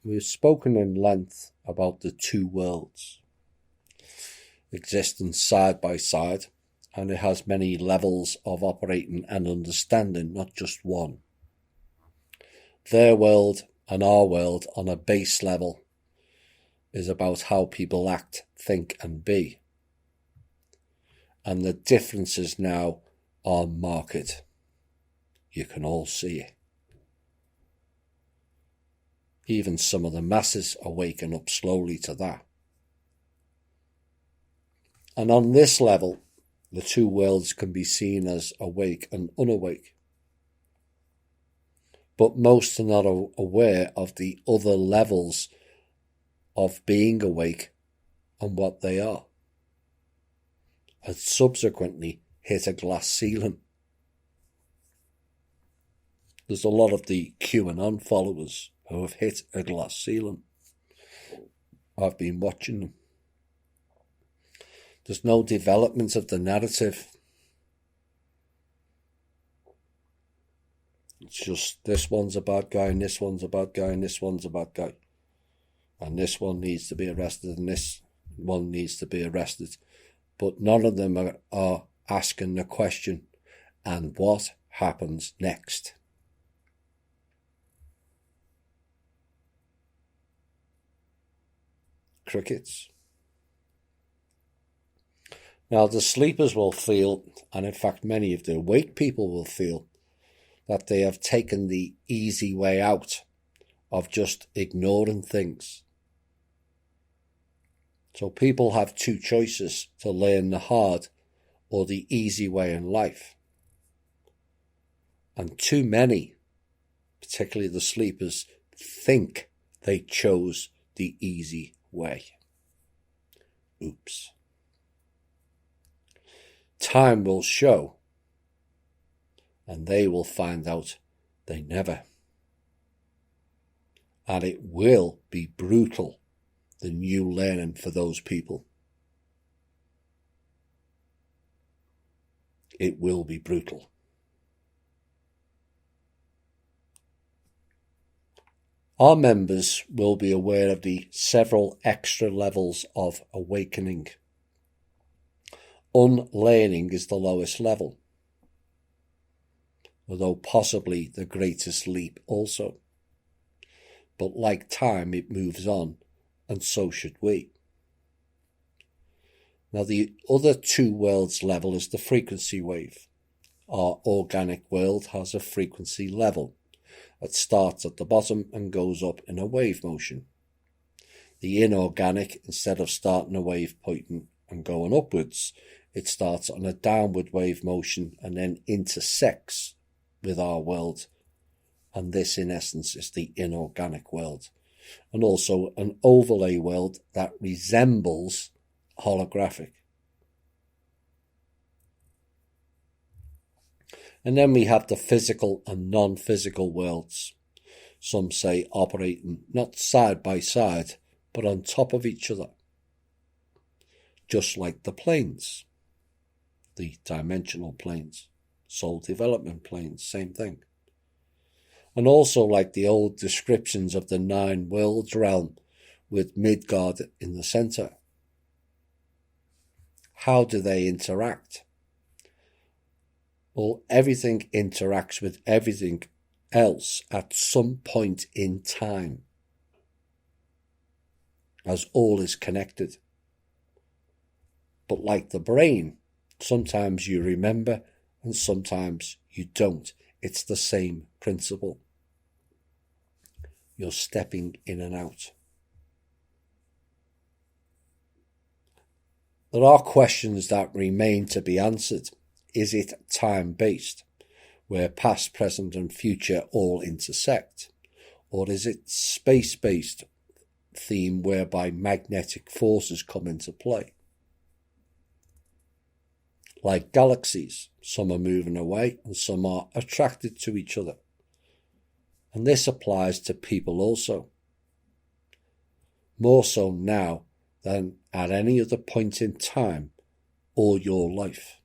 we've spoken in length about the two worlds existing side by side, and it has many levels of operating and understanding, not just one. Their world and our world on a base level is about how people act, think and be. And the differences now are marked. You can all see it. Even some of the masses are waking up slowly to that. And on this level, the two worlds can be seen as awake and unawake. But most are not aware of the other levels of being awake and what they are, and subsequently hit a glass ceiling. There's a lot of the QAnon followers who have hit a glass ceiling. I've been watching them. There's no development of the narrative. It's just this one's a bad guy and this one's a bad guy and this one's a bad guy. And this one needs to be arrested and this one needs to be arrested. But none of them are asking the question, and what happens next? Crickets. Now the sleepers will feel, and in fact many of the awake people will feel, that they have taken the easy way out of just ignoring things. So people have two choices: to learn the hard or the easy way in life. And too many, particularly the sleepers, think they chose the easy way. Oops. Time will show, and they will find out they never. And it will be brutal, the new learning for those people. It will be brutal. Our members will be aware of the several extra levels of awakening. Unlearning is the lowest level, although possibly the greatest leap also. But like time, it moves on, and so should we. Now the other two worlds level is the frequency wave. Our organic world has a frequency level. It starts at the bottom and goes up in a wave motion. The inorganic, instead of starting a wave pointing and going upwards, it starts on a downward wave motion and then intersects with our world. And this, in essence, is the inorganic world. And also an overlay world that resembles holographic. And then we have the physical and non-physical worlds. Some say operating not side by side, but on top of each other. Just like the planes. The dimensional planes. Soul development planes, same thing. And also like the old descriptions of the 9 worlds realm with Midgard in the centre. How do they interact? Well, everything interacts with everything else at some point in time, as all is connected. But like the brain, sometimes you remember and sometimes you don't. It's the same principle. You're stepping in and out. There are questions that remain to be answered. Is it time-based, where past, present and future all intersect? Or is it space-based theme whereby magnetic forces come into play? Like galaxies, some are moving away and some are attracted to each other. And this applies to people also. More so now than at any other point in time or your life.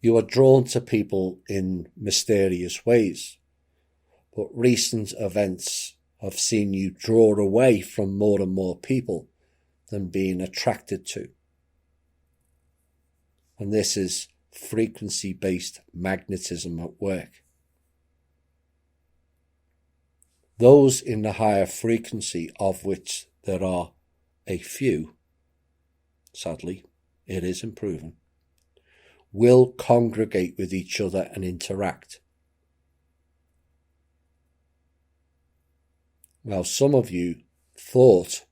You are drawn to people in mysterious ways, but recent events have seen you draw away from more and more people than being attracted to. And this is frequency-based magnetism at work. Those in the higher frequency, of which there are a few, sadly, it is improving, will congregate with each other and interact. Now, some of you thought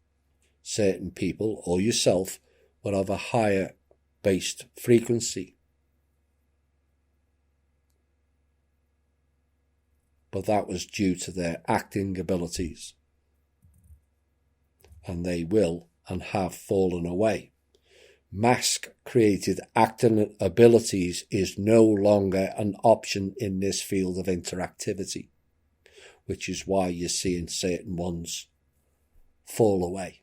certain people or yourself were of a higher based frequency, but that was due to their acting abilities, and they will and have fallen away. Mask-created acting abilities is no longer an option in this field of interactivity, which is why you're seeing certain ones fall away.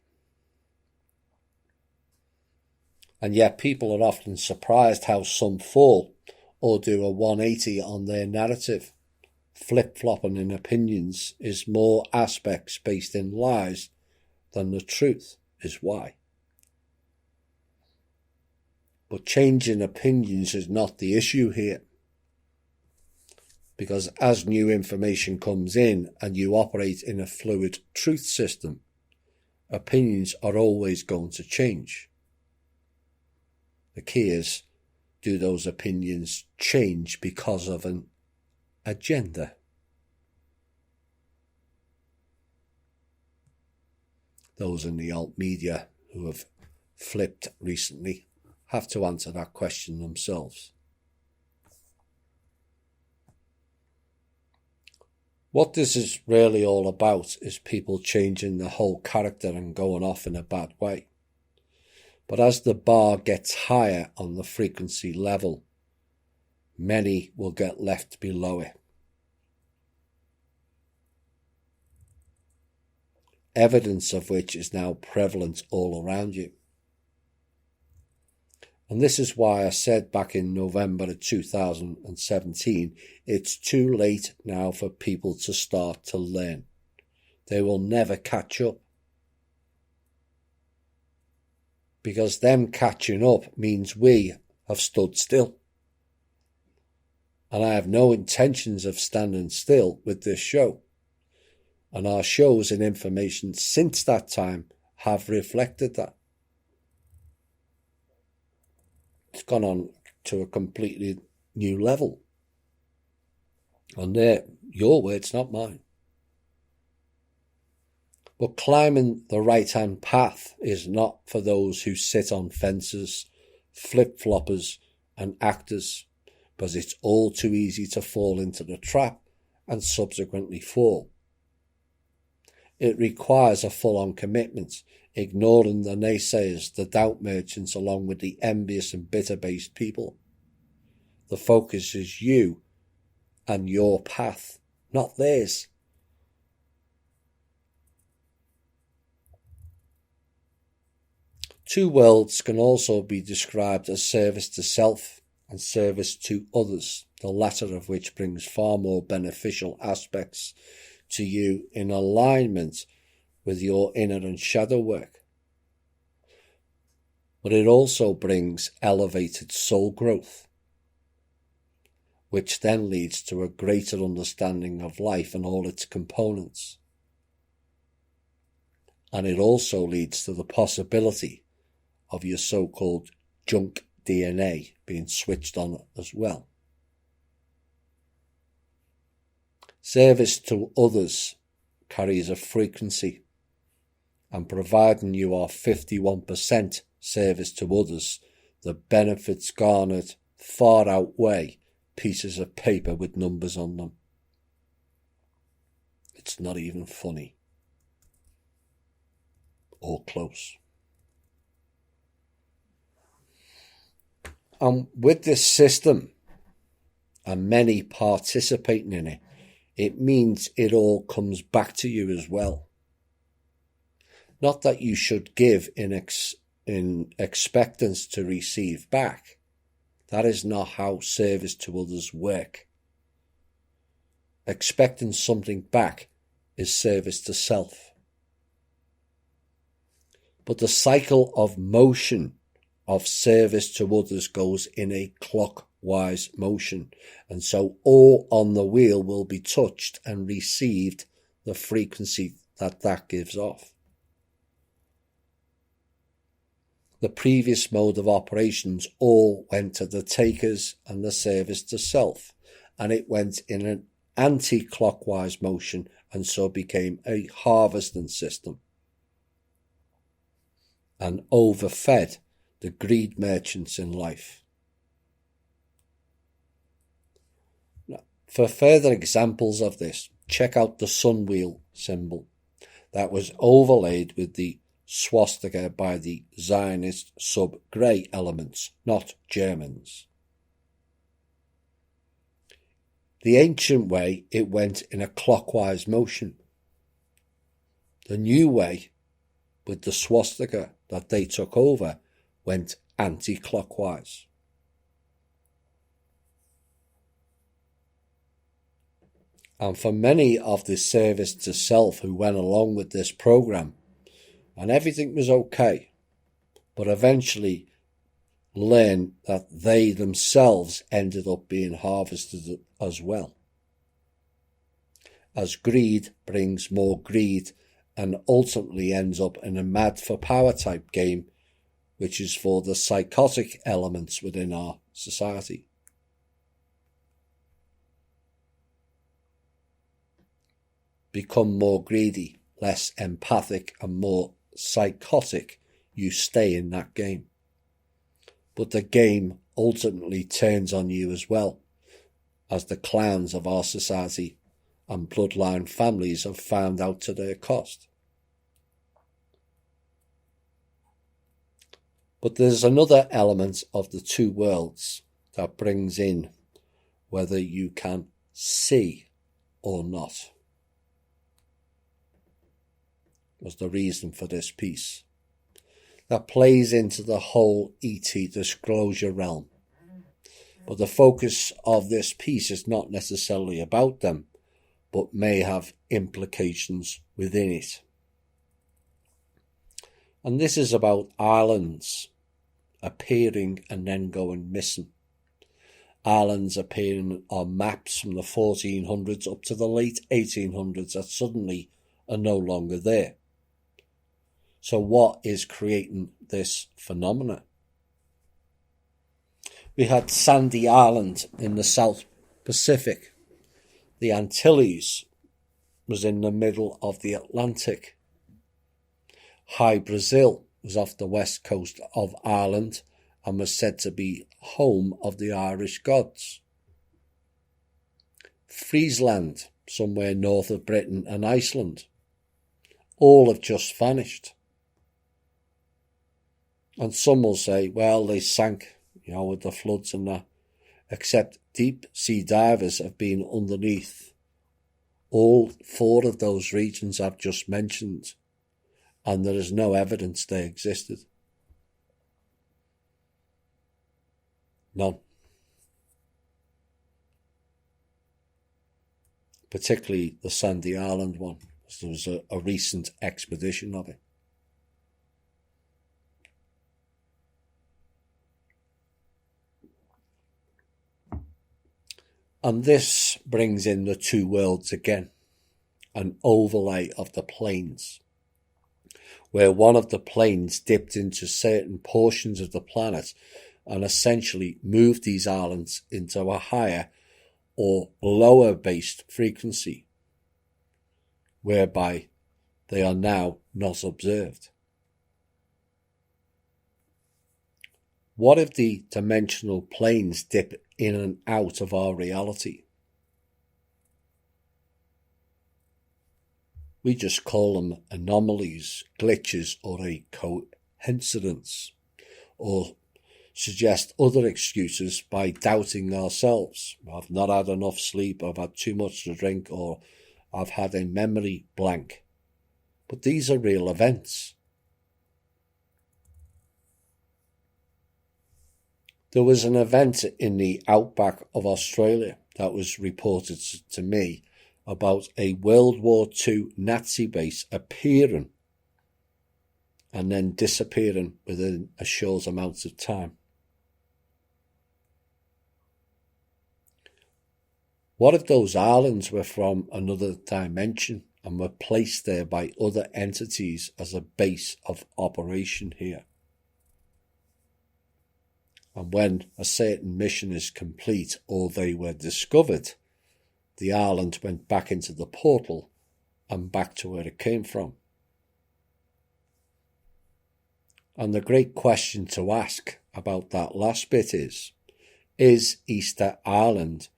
And yet people are often surprised how some fall or do a 180 on their narrative. Flip-flopping in opinions is more aspects based in lies than the truth is why. But changing opinions is not the issue here. Because as new information comes in and you operate in a fluid truth system, opinions are always going to change. The key is, do those opinions change because of an agenda? Those in the alt media who have flipped recently have to answer that question themselves. What this is really all about is people changing their whole character and going off in a bad way. But as the bar gets higher on the frequency level, many will get left below it. Evidence of which is now prevalent all around you. And this is why I said back in November of 2017, it's too late now for people to start to learn. They will never catch up. Because them catching up means we have stood still. And I have no intentions of standing still with this show. And our shows and information since that time have reflected that. It's gone on to a completely new level. And they're your words, not mine. But climbing the right-hand path is not for those who sit on fences, flip-floppers and actors, because it's all too easy to fall into the trap and subsequently fall. It requires a full-on commitment, ignoring the naysayers, the doubt merchants, along with the envious and bitter-based people. The focus is you and your path, not theirs. Two worlds can also be described as service to self and service to others, the latter of which brings far more beneficial aspects to you in alignment with your inner and shadow work. But it also brings elevated soul growth, which then leads to a greater understanding of life and all its components. And it also leads to the possibility of your so-called junk DNA being switched on as well. Service to others carries a frequency, and providing you are 51% service to others, the benefits garnered far outweigh pieces of paper with numbers on them. It's not even funny. Or close. And with this system, and many participating in it, it means it all comes back to you as well. Not that you should give in expectance to receive back. That is not how service to others work. expecting something back is service to self. But the cycle of motion of service to others goes in a clockwise motion, and so all on the wheel will be touched and received the frequency that gives off. The previous mode of operations all went to the takers and the service to self, and it went in an anti-clockwise motion and so became a harvesting system and overfed the greed merchants in life. Now, for further examples of this, check out the sun wheel symbol that was overlaid with the swastika by the Zionist sub-grey elements, not Germans. The ancient way, it went in a clockwise motion. The new way, with the swastika that they took over, went anti-clockwise. And for many of the service to self who went along with this program, and everything was okay, but eventually learned that they themselves ended up being harvested as well. As greed brings more greed and ultimately ends up in a mad for power type game, which is for the psychotic elements within our society. Become more greedy, less empathic and more psychotic, you stay in that game. But the game ultimately turns on you as well, as the clowns of our society and bloodline families have found out to their cost. But there's another element of the two worlds that brings in whether you can see or not. Was the reason for this piece. That plays into the whole ET disclosure realm. But the focus of this piece is not necessarily about them, but may have implications within it. And this is about islands appearing and then going missing. Islands appearing on maps from the 1400s up to the late 1800s that suddenly are no longer there. So what is creating this phenomena? We had Sandy Island in the South Pacific. The Antilles was in the middle of the Atlantic. High Brazil was off the west coast of Ireland and was said to be home of the Irish gods. Friesland, somewhere north of Britain and Iceland, all have just vanished. And some will say, well, they sank, with the floods and that, except deep sea divers have been underneath all 4 of those regions I've just mentioned, and there is no evidence they existed. None. Particularly the Sandy Island one, because there was a recent expedition of it. And this brings in the two worlds again, an overlay of the planes, where one of the planes dipped into certain portions of the planet and essentially moved these islands into a higher or lower based frequency, whereby they are now not observed. What if the dimensional planes dip in and out of our reality? We just call them anomalies, glitches, or a coincidence, or suggest other excuses by doubting ourselves. I've not had enough sleep, I've had too much to drink, or I've had a memory blank. But these are real events. There was an event in the outback of Australia that was reported to me about a World War II Nazi base appearing and then disappearing within a short amount of time. What if those islands were from another dimension and were placed there by other entities as a base of operation here? And when a certain mission is complete or they were discovered, the island went back into the portal and back to where it came from. And the great question to ask about that last bit is Easter Island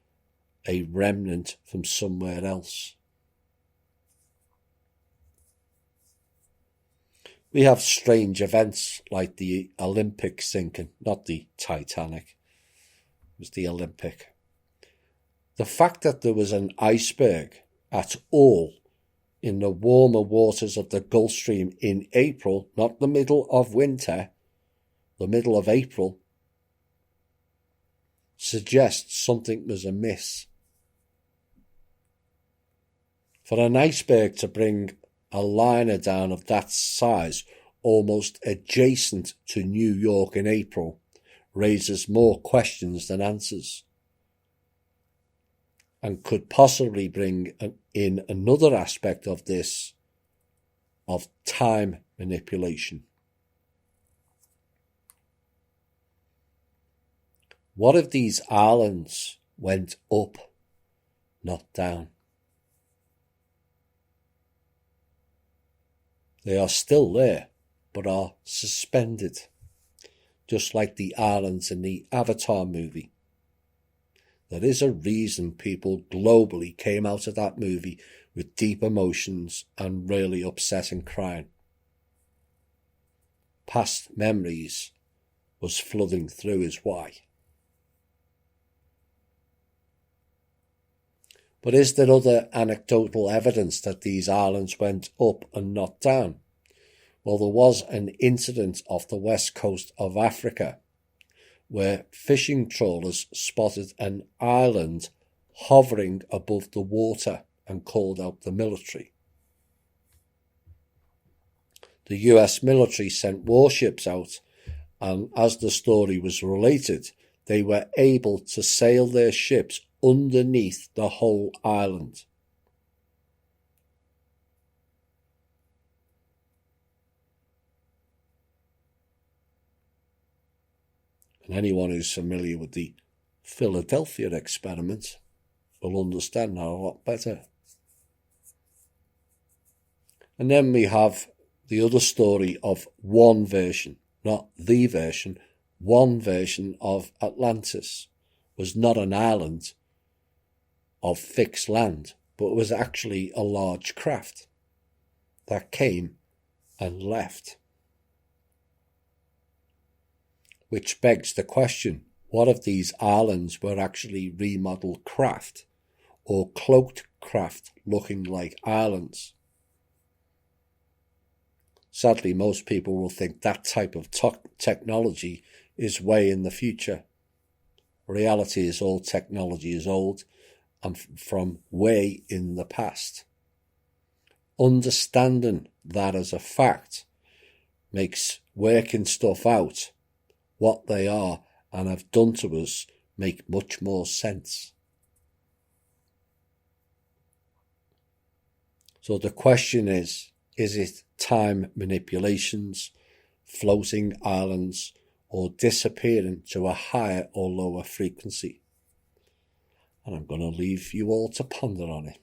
a remnant from somewhere else? We have strange events like the Olympic sinking, not the Titanic, it was the Olympic. The fact that there was an iceberg at all in the warmer waters of the Gulf Stream in April, not the middle of winter, the middle of April, suggests something was amiss. For an iceberg to bring a liner down of that size, almost adjacent to New York in April, raises more questions than answers, and could possibly bring in another aspect of this, of time manipulation. What if these islands went up, not down? They are still there, but are suspended, just like the islands in the Avatar movie. There is a reason people globally came out of that movie with deep emotions and really upset and crying. Past memories was flooding through is why. But is there other anecdotal evidence that these islands went up and not down? Well, there was an incident off the west coast of Africa where fishing trawlers spotted an island hovering above the water and called out the military. The US military sent warships out, and as the story was related, they were able to sail their ships underneath the whole island. And anyone who's familiar with the Philadelphia experiment will understand that a lot better. And then we have the other story of one version, not the version, one version of Atlantis was not an island of fixed land, but it was actually a large craft that came and left. Which begs the question, what if these islands were actually remodeled craft or cloaked craft looking like islands? Sadly, most people will think that type of technology is way in the future. Reality is all technology is old and from way in the past. Understanding that as a fact makes working stuff out, what they are and have done to us, make much more sense. So the question is it time manipulations, floating islands, or disappearing to a higher or lower frequency? And I'm going to leave you all to ponder on it.